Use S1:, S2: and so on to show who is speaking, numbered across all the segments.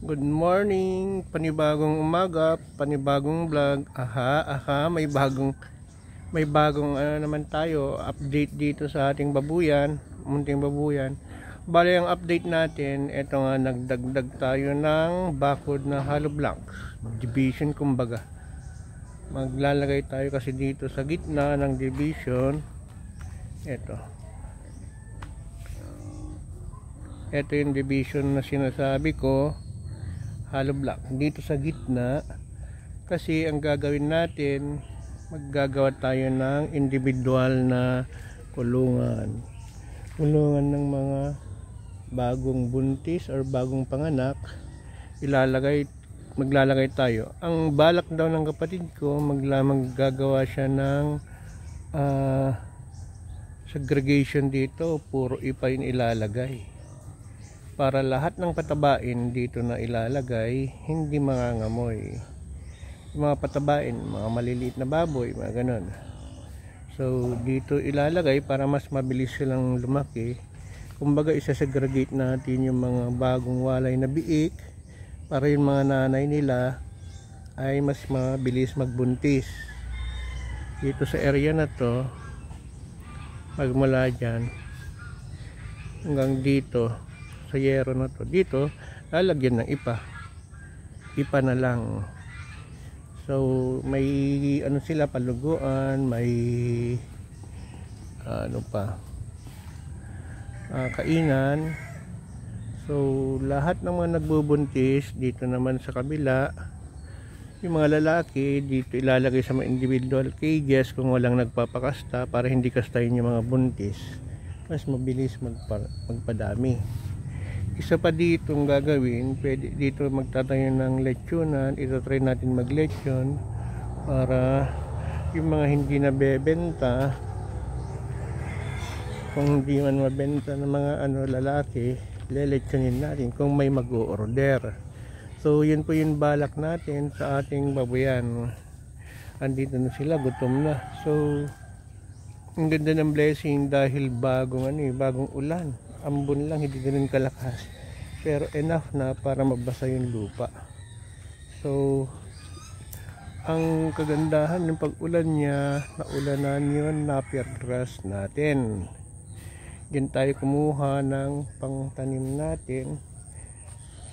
S1: Good morning, panibagong umaga, panibagong vlog. May bagong naman tayo, update dito sa ating babuyan, munting babuyan. Bale ang update natin, eto nga nagdagdag tayo ng bakod na hollow blocks, division kumbaga. Maglalagay tayo kasi dito sa gitna ng division. Ito yung division na sinasabi ko, hollow block dito sa gitna, kasi ang gagawin natin, maggagawa tayo ng individual na kulungan ng mga bagong buntis or bagong panganak. Maglalagay tayo. Ang balak daw ng kapatid ko, maggagawa siya ng segregation dito, puro ipa yung ilalagay para lahat ng patabain dito na ilalagay hindi mangangamoy. Mga patabain, mga maliliit na baboy, mga ganon. So dito ilalagay para mas mabilis silang lumaki. Kumbaga isa-segregate natin yung mga bagong walay na biik para yung mga nanay nila ay mas mabilis magbuntis. Dito sa area na to, magmula dyan hanggang dito sa yero na to, dito lalagyan ng ipa na lang. So may sila, paluguan, may kainan. So lahat ng mga nagbubuntis dito naman sa kabila, yung mga lalaki dito ilalagay sa mga individual cages kung walang nagpapakasta, para hindi kastahin yung mga buntis, mas mabilis magpadami. Isa pa dito ang gagawin, pwede dito magtatayo ng lechonan. Try natin maglechon para yung mga hindi nabebenta, kung hindi man mabenta ng mga lalaki, lelechonin natin kung may mag-o-order. So yun po yung balak natin sa ating babuyan. Andito na sila, gutom na. So ang ganda ng blessing dahil bagong ulan. Ambon lang, hindi din kalakas, pero enough na para mabasa yung lupa. So ang kagandahan ng pag-ulan niya, naulanan yun, napier grass natin. Diyan tayo kumuha ng pangtanim natin,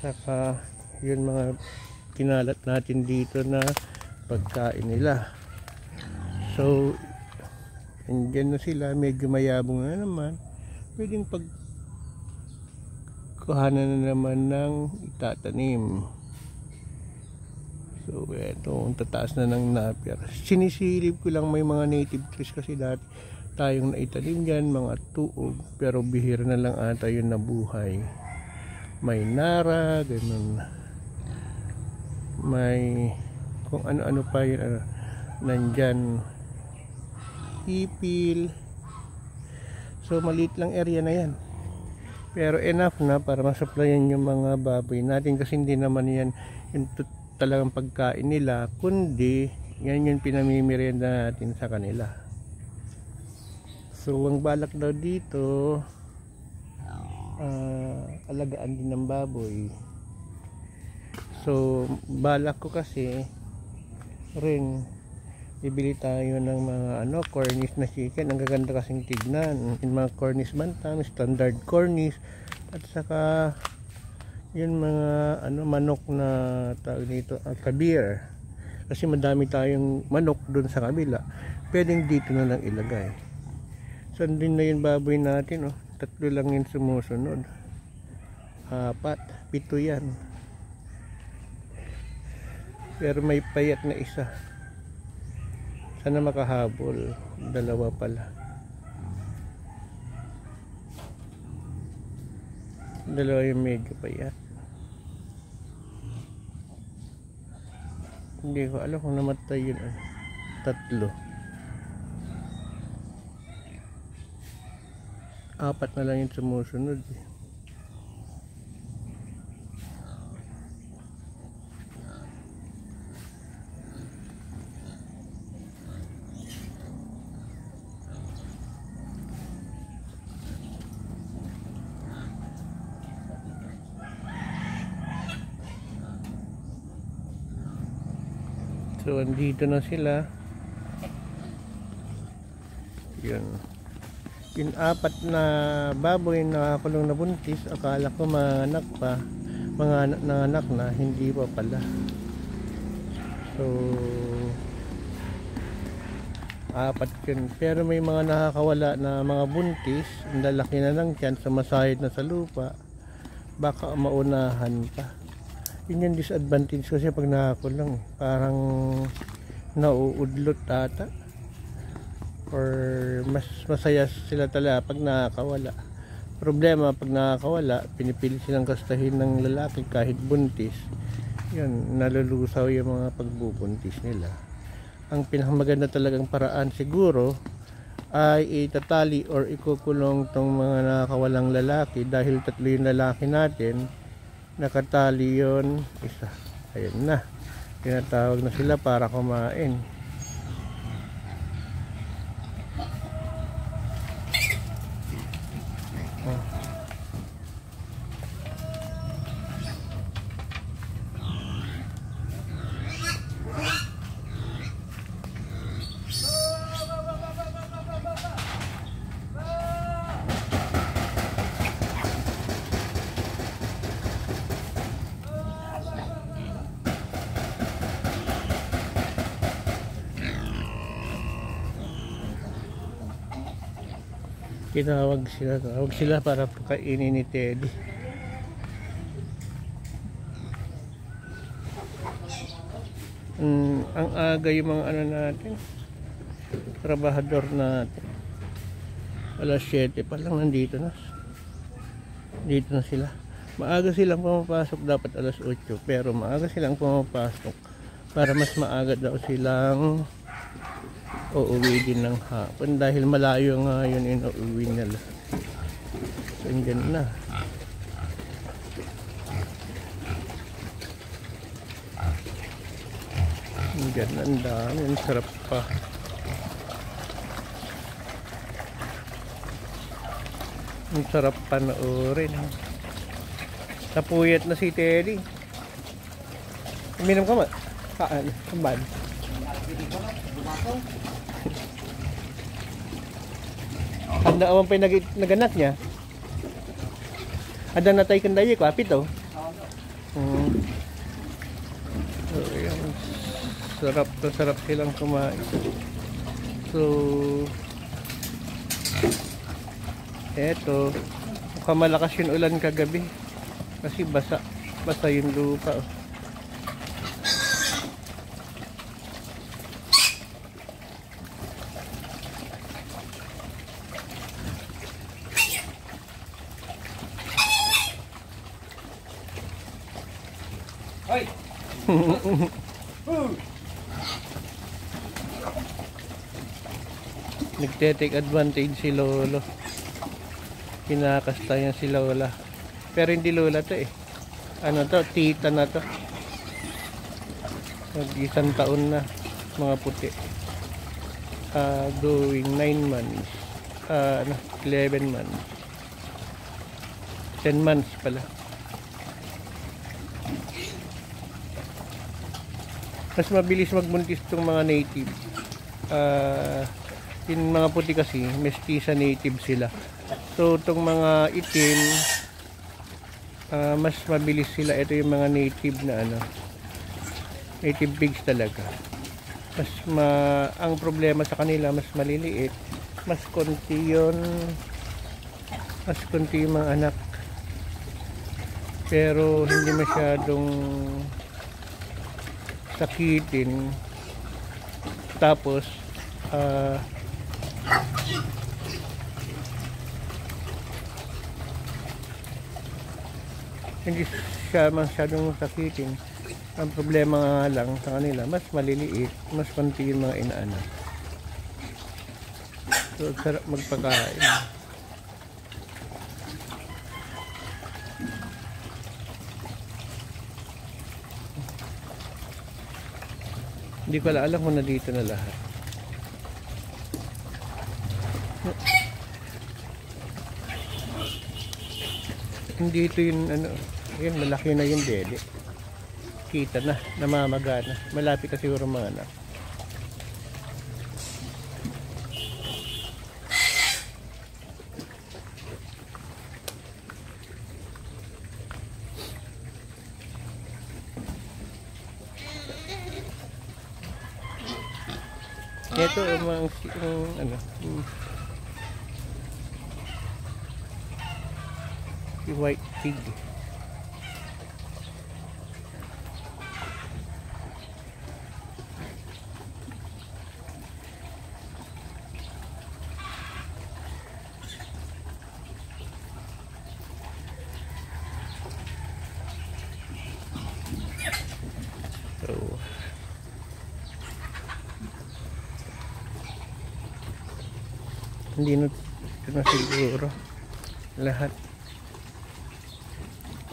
S1: saka yun mga kinalat natin dito na pagkain nila. So andyan na sila, medyo mayabong na naman, pwedeng kuhanan na naman ng itatanim. So eto, tataas na ng napier. Sinisilip ko lang may mga native trees kasi dati tayong naitanim dyan, mga tuog, pero bihira na lang ata yun nabuhay. May nara, ganun, may kung ano-ano pa yun, nandyan ipil. So maliit lang area na yan, pero enough na para masupplyan yung mga baboy natin, kasi hindi naman yan yung talagang pagkain nila, kundi yan yung pinamimirienda natin sa kanila. So ang balak daw dito, alagaan din ng baboy. So balak ko kasi rin bibili tayo ng mga Cornish na chicken. Ang gaganda kasing tignan, yung mga Cornish bantam, standard Cornish, at saka yun mga manok na tawag dito, kabir. Kasi madami tayong manok dun sa kabila, pwedeng dito na lang ilagay. So din na yung baboy natin, tatlo lang yung sumusunod, 4, 7 yan, pero may payat na isa. Sana makahabol, 2 pala. 2 yung medyo payat. Hindi ko alam kung namatay yun. 3. 4 na lang yung sumusunod. So andito na sila. Yun. Yung 4 na baboy na kulong na buntis, akala ko mga anak pa, mga nanganak na, hindi pa pala. So 4 yun. Pero may mga nakakawala na mga buntis, ang lalaki na lang tiyan, sumasahid na sa lupa, baka maunahan pa. Yun yung disadvantage kasi pag nakakulong, parang nauudlot ata, or mas masaya sila talaga pag nakakawala. Problema pag nakakawala, pinipilit silang kastahin ng lalaki kahit buntis. Yun, nalulusaw yung mga pagbubuntis nila. Ang pinakamaganda talagang paraan siguro ay itatali or ikukulong tong mga nakakawalang lalaki, dahil 3 yung lalaki natin, nakatali yon isa. Ayun na, tinatawag na sila para kumain. Tawag sila para pakainin ni Teddy. Ang aga yung mga ano natin, trabahador natin. Alas 7 pa lang nandito na. Dito na sila. Maaga silang pumapasok, dapat alas 8, pero maaga silang pumapasok para mas maaga daw silang uuwi din ng hapon, dahil malayo nga yun inuuwi nila. So andyan na. Andyan na, ang dami, ang sarap pa. Ang sarap panoorin. Napuyat na si Teddy. Uminom ka ba? Kaan? Kambal? Handa awan pa'y naganak niya. Ada natay kandayi ko, apit oh. So, ayan. Sarap silang kumain. So, eto, mukhang malakas yung ulan kagabi. Kasi basa yung lupa oh. Nagte-take advantage si Lolo. Kinakasta niya si Lola. Pero hindi Lola to eh. Ano to? Tita na to. Mag-isang taon na. Mga puti. Going 9 months. 11 months. 10 months pala. Mas mabilis magbuntis itong mga native. Yung mga puti kasi mestiza native sila. So itong mga itim, mas mabilis sila. Ito yung mga native na ano, native pigs talaga. Ang problema sa kanila, mas maliliit, mas konti yung mga anak, pero hindi masyadong sakitin. Tapos hindi siya masyadong sakitin. Ang problema nga lang sa kanila, mas maliliit, mas konti yung mga inaanak. So sarap magpakain. Hindi ko alam kung nandito na lahat. Nandito yung ano, yun, malaki na yung dede. kita na, namamagana. Malapit na siguro mga anak. Ito ang ano, si white pig. So hindi na ito na siguro lahat.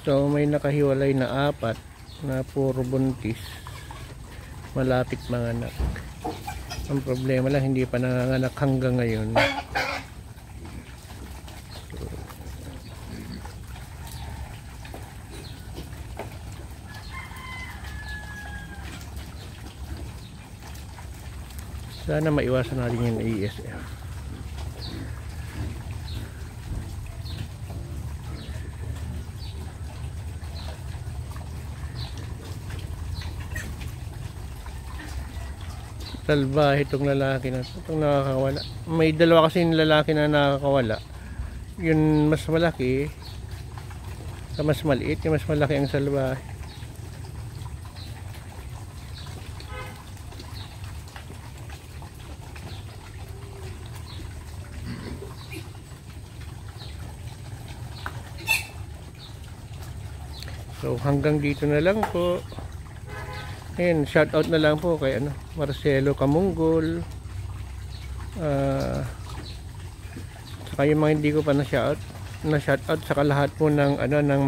S1: So may nakahiwalay na 4 na puro buntis, malapit manganak. Ang problema lang hindi pa nanganganak hanggang ngayon. Sana maiwasan natin yung ASF. Salbahe itong lalaki na itong nakakawala. May dalawa kasi yung lalaki na nakakawala. Yun mas malaki, sa mas maliit, yung mas malaki ang salbahe. So hanggang dito na lang po. Ayan, shout out na lang po kay Marcelo Camunggol. Saka yung mga hindi ko pa na shout out saka lahat po ng ng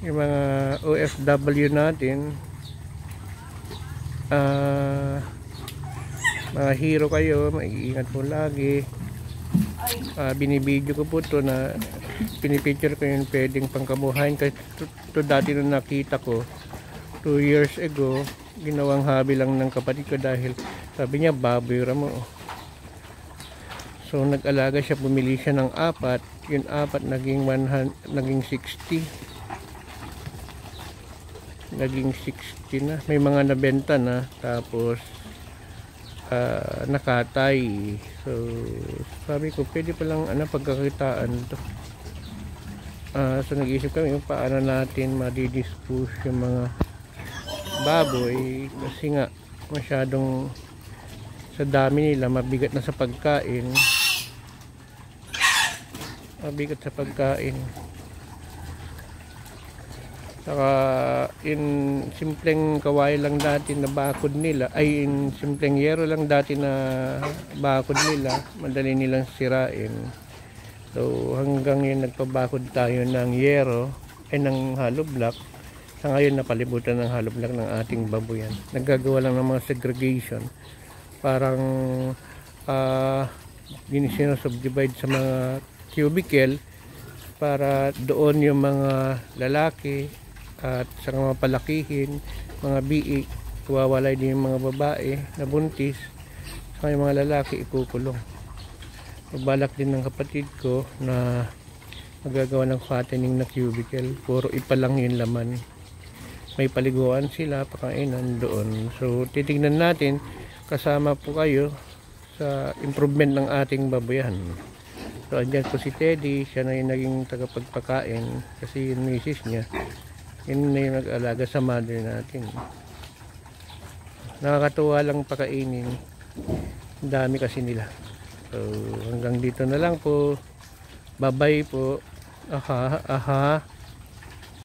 S1: mga OFW natin. Mga hero kayo, mag-iingat po lagi. Binibideo ko po to na pinipicture ko yung pwedeng pangkabuhayan kasi to dati nung nakita ko 2 years ago, ginawang hobby lang ng kapatid ko dahil sabi niya baboy mo. So nag-alaga siya, bumili siya ng 4, yung 4 naging 60, naging 60 na, may mga nabenta na, tapos nakatay. So sabi ko pwede palang pagkakitaan to. So nag-iisip kami kung paano natin madidispose yung mga baboy kasi nga masyadong sa dami nila, mabigat na sa pagkain, saka in simpleng kawaii lang dati na bakod nila, ay in simpleng yero lang dati na bakod nila, madali nilang sirain. So hanggang yun nagpabakod tayo ng yero ay ng hollow block. Sa ngayon napalibutan ng hollow block ng ating baboyan. Naggagawa lang ng mga segregation. Parang sinosubdivide sa mga cubicle para doon yung mga lalaki at sa mga palakihin, mga biik, wawalay din yung mga babae na buntis, sa yung mga lalaki ikukulong. Balak din ng kapatid ko na magagawa ng fattening na cubicle, puro ipalang yung laman. May paliguan sila, pakainan doon. So titignan natin, kasama po kayo sa improvement ng ating baboyan. So andyan po si Teddy, siya na yung naging tagapagpakain kasi yung misis niya, yun na yung nag-alaga sa mother natin. Nakakatuwa lang pakainin, dami kasi nila. So hanggang dito na lang po, bye bye po. Aha.